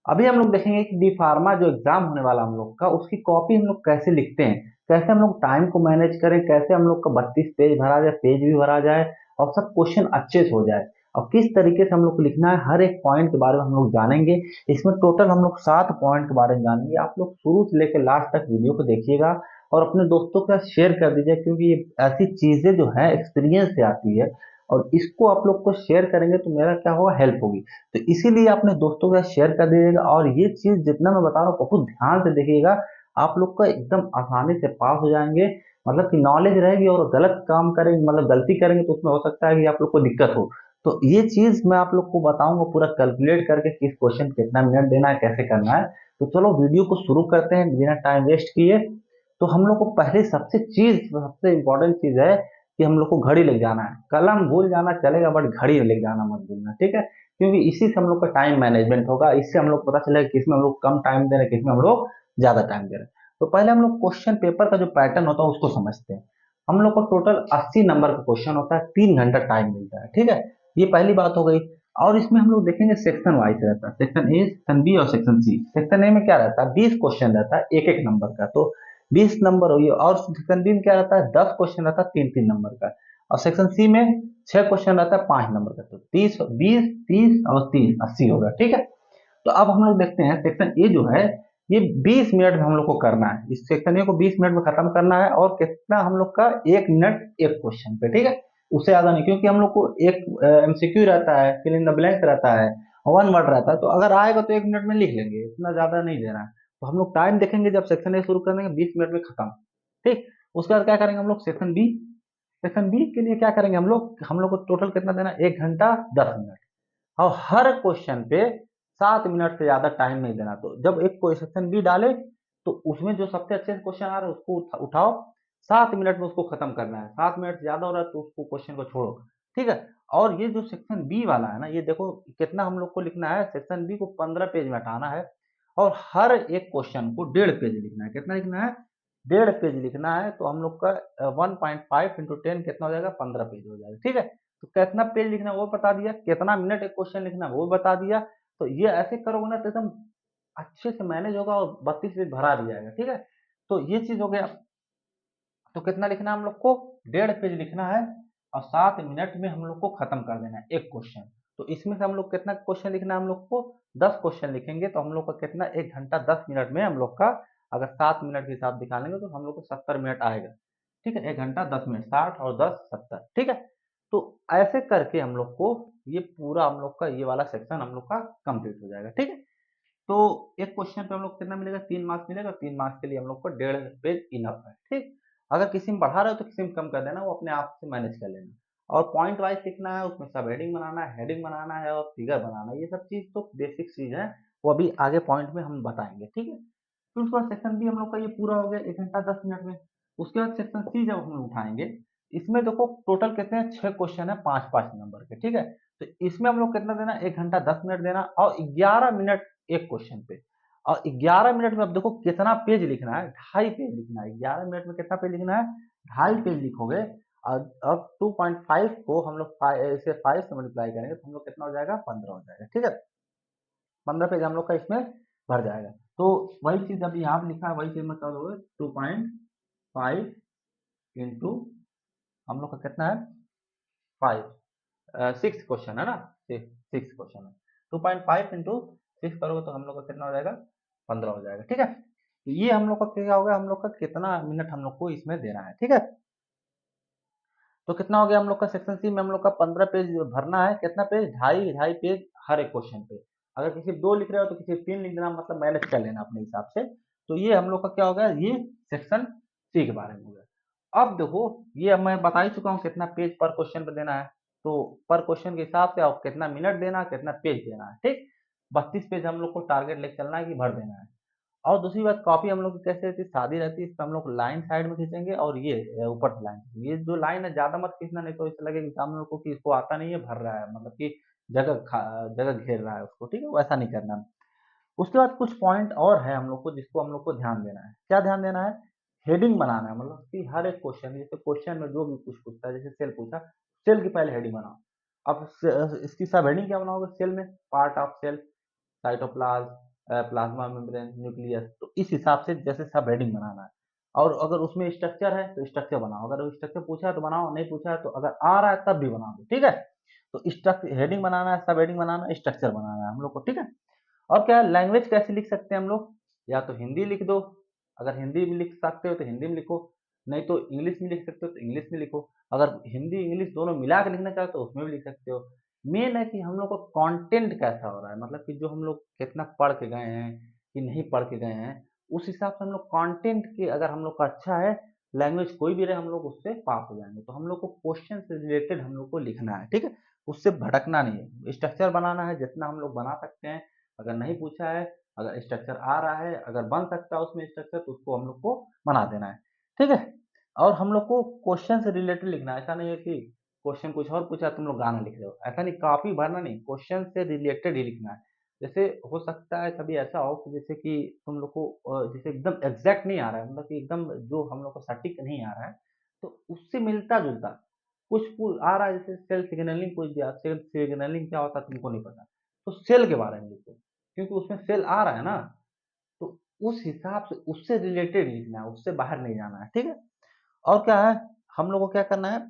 अभी हम लोग देखेंगे कि डी फार्मा जो एग्जाम होने वाला हम लोग का, उसकी कॉपी हम लोग कैसे लिखते हैं, कैसे हम लोग टाइम को मैनेज करें, कैसे हम लोग का 32 पेज भरा जाए, पेज भी भरा जाए और सब क्वेश्चन अच्छे से हो जाए, और किस तरीके से हम लोग को लिखना है, हर एक पॉइंट के बारे में हम लोग जानेंगे। इसमें टोटल हम लोग 7 पॉइंट के बारे में जानेंगे। आप लोग शुरू से लेकर लास्ट तक वीडियो को देखिएगा और अपने दोस्तों के साथ शेयर कर दीजिए, क्योंकि ये ऐसी चीजें जो है एक्सपीरियंस से आती है, और इसको आप लोग को शेयर करेंगे तो मेरा क्या होगा, हेल्प होगी। तो इसीलिए अपने दोस्तों के साथ शेयर कर दीजिएगा, और ये चीज जितना मैं बता रहा हूँ बहुत ध्यान से देखिएगा। आप लोग का एकदम आसानी से पास हो जाएंगे, मतलब कि नॉलेज रहेगी, और गलत काम करेंगे मतलब गलती करेंगे तो उसमें हो सकता है कि आप लोग को दिक्कत हो। तो ये चीज मैं आप लोग को बताऊंगा पूरा कैलकुलेट करके, किस क्वेश्चन कितना मिनट देना है, कैसे करना है। तो चलो वीडियो को शुरू करते हैं बिना टाइम वेस्ट किए। तो हम लोग को पहले सबसे इम्पोर्टेंट चीज है कि हम लोग को घड़ी लेके जाना है। कलम भूल जाना चलेगा, बट घड़ी लेके जाना मत भूलना, ठीक है? क्योंकि इसी से हम लोग का टाइम मैनेजमेंट होगा, इससे हम लोग को पता चलेगा किसमें हम लोग कम टाइम दे रहे हैं, किसमें हम लोग ज्यादा टाइम दे रहे हैं। तो पहले हम लोग क्वेश्चन पेपर का जो पैटर्न होता है उसको समझते हैं। हम लोग को टोटल 80 नंबर का क्वेश्चन होता है, 3 घंटा टाइम मिलता है, ठीक है? ये पहली बात हो गई। और इसमें हम लोग देखेंगे सेक्शन वाइज रहता है, सेक्शन ए, सेक्शन बी और सेक्शन सी। सेक्शन ए में क्या रहता है, 20 क्वेश्चन रहता है एक एक नंबर का, तो 20 नंबर हुई। और सेक्शन बी में क्या रहता है, 10 क्वेश्चन रहता है 3 3 नंबर का। और सेक्शन सी में 6 क्वेश्चन रहता है 5 नंबर का। तो 30, 20, 30 और 3 80 होगा, ठीक है? तो अब हम लोग देखते हैं सेक्शन ए जो है, ये 20 मिनट में हम लोग को करना है। इस सेक्शन ए को 20 मिनट में खत्म करना है, और कितना हम लोग का, 1 मिनट एक क्वेश्चन पे, ठीक है? उससे ज्यादा नहीं, क्योंकि हम लोग को एक एमसीक्यू रहता है, फिल इन द ब्लैंक रहता है, 1 वर्ड रहता है, तो अगर आएगा तो 1 मिनट में लिख लेंगे, इतना ज्यादा नहीं देना है। तो हम लोग टाइम देखेंगे जब सेक्शन ए शुरू कर देंगे, 20 मिनट में खत्म, ठीक। उसके बाद क्या करेंगे हम लोग, सेक्शन बी। सेक्शन बी के लिए क्या करेंगे हम लोग को टोटल कितना देना है, 1 घंटा 10 मिनट। और हर क्वेश्चन पे 7 मिनट से ज्यादा टाइम नहीं देना। तो जब एक क्वेश्चन बी डाले, तो उसमें जो सबसे अच्छे क्वेश्चन आ रहे हैं उसको उठाओ, 7 मिनट में उसको खत्म करना है। 7 मिनट से ज्यादा हो रहा है तो उसको क्वेश्चन को छोड़ो, ठीक है? और ये जो सेक्शन बी वाला है ना, ये देखो कितना हम लोग को लिखना है। सेक्शन बी को 15 पेज में हटाना है, और हर एक क्वेश्चन को 1.5 पेज लिखना है। कितना लिखना है, 1.5 पेज लिखना है। तो हम लोग का 1.5 × 10 कितना हो जाएगा, 15 पेज हो जाएगा, ठीक है? तो कितना पेज लिखना है वो बता दिया, कितना मिनट एक क्वेश्चन लिखना है वो बता दिया। तो ये ऐसे करोगे ना तो एकदम अच्छे से मैनेज होगा, और 32 पेज भरा भी जाएगा, ठीक है? तो ये चीज हो गया। तो कितना लिखना है हम लोग को, 1.5 पेज लिखना है, और 7 मिनट में हम लोग को खत्म कर देना है एक क्वेश्चन। तो इसमें से हम लोग कितना क्वेश्चन लिखना है, हम लोग को 10 क्वेश्चन लिखेंगे, तो हम लोग का कितना, 1 घंटा 10 मिनट में हम लोग का, अगर 7 मिनट के हिसाब निकालेंगे तो हम लोग को 70 मिनट आएगा, ठीक है? 1 घंटा 10 मिनट, 60 और 10 70, ठीक है? तो ऐसे करके हम लोग को ये पूरा हम लोग का ये वाला सेक्शन हम लोग का कंप्लीट हो जाएगा, ठीक है? तो एक क्वेश्चन पे हम लोग कितना मिलेगा, 3 मार्क्स मिलेगा। 3 मार्क्स के लिए हम लोग को 1.5 पेज इनफ है, ठीक। अगर किसी में बढ़ा रहे हो तो किसी में कम कर देना, वो अपने आप से मैनेज कर लेना। और पॉइंट वाइज लिखना है, उसमें सब हेडिंग बनाना है, हेडिंग बनाना है, और फिगर बनाना है। ये सब चीज तो बेसिक चीज है, वो अभी आगे पॉइंट में हम बताएंगे, ठीक है? फिर उसके बाद सेक्शन बी हम लोग का ये पूरा हो गया 1 घंटा 10 मिनट में। उसके बाद सेक्शन सी जब हम लोग उठाएंगे, इसमें देखो टोटल कितने हैं, 6 क्वेश्चन है 5 5 नंबर के, ठीक है? तो इसमें हम लोग कितना देना, 1 घंटा 10 मिनट देना, और 11 मिनट एक क्वेश्चन पे। और 11 मिनट में अब देखो कितना पेज लिखना है, 2.5 पेज लिखना है। 11 मिनट में कितना पेज लिखना है, 2.5 पेज लिखोगे। और अब 2.5 को हम लोग इसे 5 से मल्टीप्लाई करेंगे तो हम लोग कितना हो जाएगा, 15 हो जाएगा, ठीक है? 15 पेज हम लोग का इसमें भर जाएगा। तो वही चीज अभी यहाँ पे लिखा है, वही चीज मतलब होगा 2.5 इंटू, हम लोग का कितना है, 6 क्वेश्चन है ना, 6 क्वेश्चन है। 2.5 इंटू 6 करोगे तो हम लोग का कितना हो जाएगा, 15 हो जाएगा, ठीक है? तो ये हम लोग का क्या होगा, हम लोग का कितना मिनट हम लोग को इसमें देना है, ठीक है? तो कितना हो गया हम लोग का, सेक्शन सी में हम लोग का 15 पेज भरना है। कितना पेज, 2.5 2.5 पेज हर एक क्वेश्चन पे। अगर किसी 2 लिख रहे हो तो किसी 3 लिख देना, मतलब मैनेज कर लेना अपने हिसाब से। तो ये हम लोग का क्या हो गया, ये सेक्शन सी के बारे में हो गया। अब देखो, ये अब मैं बता ही चुका हूँ कितना पेज पर क्वेश्चन पे देना है। तो पर क्वेश्चन के हिसाब से आप कितना मिनट देना, कितना पेज देना है, ठीक। 32 पेज हम लोग को टारगेट लेके चलना है कि भर देना है। और दूसरी बात, कॉपी हम लोग की कैसे रहती है, सादी रहती है। इस पे हम लोग लाइन साइड में खींचेंगे, और ये ऊपर से लाइन, ये जो लाइन है ज्यादा मत खींचना, नहीं तो इससे लगेगा एग्जाम लोग को कि इसको आता नहीं है, भर रहा है, मतलब कि जगह घेर रहा है उसको, ठीक है? वैसा नहीं करना। उसके बाद कुछ पॉइंट और है हम लोग को, जिसको हम लोग को ध्यान देना है। क्या ध्यान देना है, हेडिंग बनाना है। मतलब कि हर एक क्वेश्चन, जैसे क्वेश्चन में जो भी कुछ पूछता है, जैसे सेल पूछा, सेल की पहले हेडिंग बनाओ। अब इसकी सब हेडिंग क्या बनाओगे, सेल में, part of cell, cytoplasm, plasma membrane, nucleus, तो इस हिसाब से जैसे सब हेडिंग बनाना है। और अगर उसमें स्ट्रक्चर है तो स्ट्रक्चर बनाओ, अगर स्ट्रक्चर पूछा है तो बनाओ, नहीं पूछा है तो अगर आ रहा है तब भी बना दो, ठीक है। तो स्ट्रक्चर हेडिंग बनाना है, सब हेडिंग बनाना है, स्ट्रक्चर बनाना है हम लोग को, ठीक है। और क्या है, लैंग्वेज कैसे लिख सकते हैं हम लोग, या तो हिंदी लिख दो, अगर हिंदी में लिख सकते हो तो हिंदी में लिखो, नहीं तो इंग्लिश में लिख सकते हो तो इंग्लिश में लिखो, अगर हिंदी इंग्लिश दोनों मिला के लिखना चाहो तो उसमें भी लिख सकते हो। मेन है कि हम लोग को कंटेंट कैसा हो रहा है, मतलब कि जो हम लोग कितना पढ़ के गए हैं कि नहीं पढ़ के गए हैं, उस हिसाब से हम लोग कंटेंट के, अगर हम लोग का अच्छा है, लैंग्वेज कोई भी रहे, हम लोग उससे पास हो जाएंगे। तो हम लोग को क्वेश्चन से रिलेटेड हम लोग को लिखना है, ठीक है, उससे भटकना नहीं है, स्ट्रक्चर बनाना है जितना हम लोग बना सकते हैं। अगर नहीं पूछा है, अगर स्ट्रक्चर आ रहा है, अगर बन सकता है उसमें स्ट्रक्चर, तो उसको हम लोग को बना देना है, ठीक है। और हम लोग को क्वेश्चन से रिलेटेड लिखना है, ऐसा नहीं है कि क्वेश्चन कुछ और पूछा तुम लोग गाना लिख रहे हो, ऐसा नहीं, कॉपी भरना नहीं, क्वेश्चन से रिलेटेड ही लिखना है। जैसे हो सकता है कभी ऐसा हो कि जैसे कि तुम लोग को जैसे एकदम एग्जैक्ट नहीं आ रहा है, मतलब कि एकदम जो हम लोग को सटीक नहीं आ रहा है, तो उससे मिलता जुलता कुछ आ रहा है, जैसे सेल सिग्नलिंग पूछ दिया, सेल सिग्नलिंग क्या होता है तुमको नहीं पता, तो सेल के बारे में लिखो, क्योंकि उसमें सेल आ रहा है ना, तो उस हिसाब से उससे रिलेटेड लिखना है, उससे बाहर नहीं जाना है, ठीक है। और क्या है, हम लोग को क्या करना है,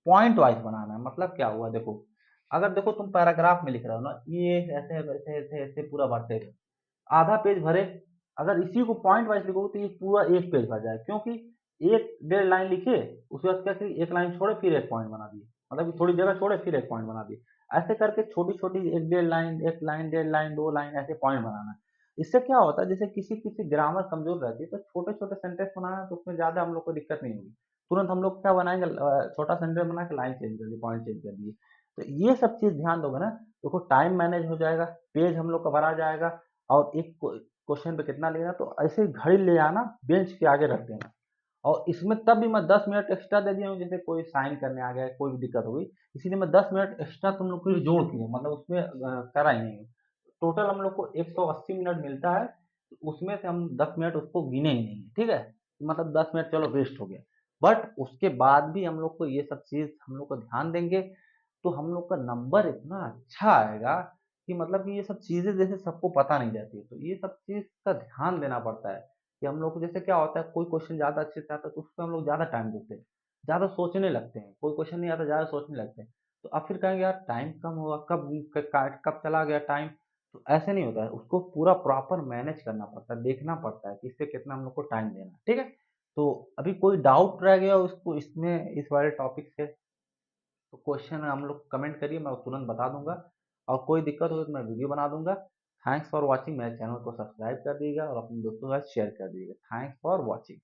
पॉइंट वाइज बनाना है। मतलब क्या हुआ, देखो, अगर देखो तुम पैराग्राफ में लिख रहे हो ना, ये ऐसे ऐसे ऐसे ऐसे पूरा भरते रहो, आधा पेज भरे, अगर इसी को पॉइंट वाइज लिखोगे तो ये पूरा एक पेज भर जाए, क्योंकि एक डेढ़ लाइन लिखे, उसके बाद क्या किया, एक लाइन छोड़े फिर एक पॉइंट बना दिए, मतलब कि थोड़ी जगह छोड़े फिर एक पॉइंट बना दिए, ऐसे करके छोटी छोटी एक डेढ़ लाइन, एक लाइन, डेढ़ लाइन, दो लाइन, ऐसे पॉइंट बनाना है। इससे क्या होता है, जैसे किसी किसी ग्रामर कमजोर रहती है तो छोटे छोटे सेंटेंस बनाना है, तो उसमें ज्यादा हम लोग को दिक्कत नहीं होगी, तुरंत हम लोग क्या बनाएंगे, छोटा सेंटेंस बना के लाइन चेंज कर दी, पॉइंट चेंज कर दिए। तो ये सब चीज ध्यान दोगे ना, देखो टाइम मैनेज हो जाएगा, पेज हम लोग का भरा जाएगा, और एक क्वेश्चन पे कितना लेना, तो ऐसे ही घड़ी ले आना, बेंच के आगे रख देना। और इसमें तब भी मैं 10 मिनट एक्स्ट्रा दे दिया हूँ, जैसे कोई साइन करने आ गया, कोई भी दिक्कत हो गई, इसीलिए मैं 10 मिनट एक्स्ट्रा तुम लोग के लिए जोड़ दिया, मतलब उसमें करा ही नहीं। टोटल हम लोग को 180 मिनट मिलता है, तो उसमें से हम 10 मिनट उसको गिने ही नहीं है, ठीक है, मतलब 10 मिनट चलो वेस्ट हो गया, बट उसके बाद भी हम लोग को ये सब चीज हम लोग को ध्यान देंगे, तो हम लोग का नंबर इतना अच्छा आएगा कि मतलब कि ये सब चीजें जैसे सबको पता नहीं रहती, तो ये सब चीज का ध्यान देना पड़ता है कि हम लोग को, जैसे क्या होता है, कोई क्वेश्चन ज्यादा अच्छे से आता है तो उस पर हम लोग ज्यादा टाइम देते हैं, ज्यादा सोचने लगते हैं, कोई क्वेश्चन नहीं आता ज्यादा सोचने लगते हैं, तो अब फिर कहेंगे यार टाइम कम हुआ, कब कब चला गया टाइम, तो ऐसे नहीं होता है, उसको पूरा प्रॉपर मैनेज करना पड़ता है, देखना पड़ता है कि इससे कितना हम लोग को टाइम देना है, ठीक है। तो अभी कोई डाउट रह गया उसको इसमें, इस वाले टॉपिक से, तो क्वेश्चन हम लोग कमेंट करिए, मैं तुरंत बता दूंगा, और कोई दिक्कत हो तो मैं वीडियो बना दूंगा। थैंक्स फॉर वॉचिंग, मेरे चैनल को सब्सक्राइब कर दीजिएगा और अपने दोस्तों के साथ शेयर कर दीजिएगा। Thanks for watching.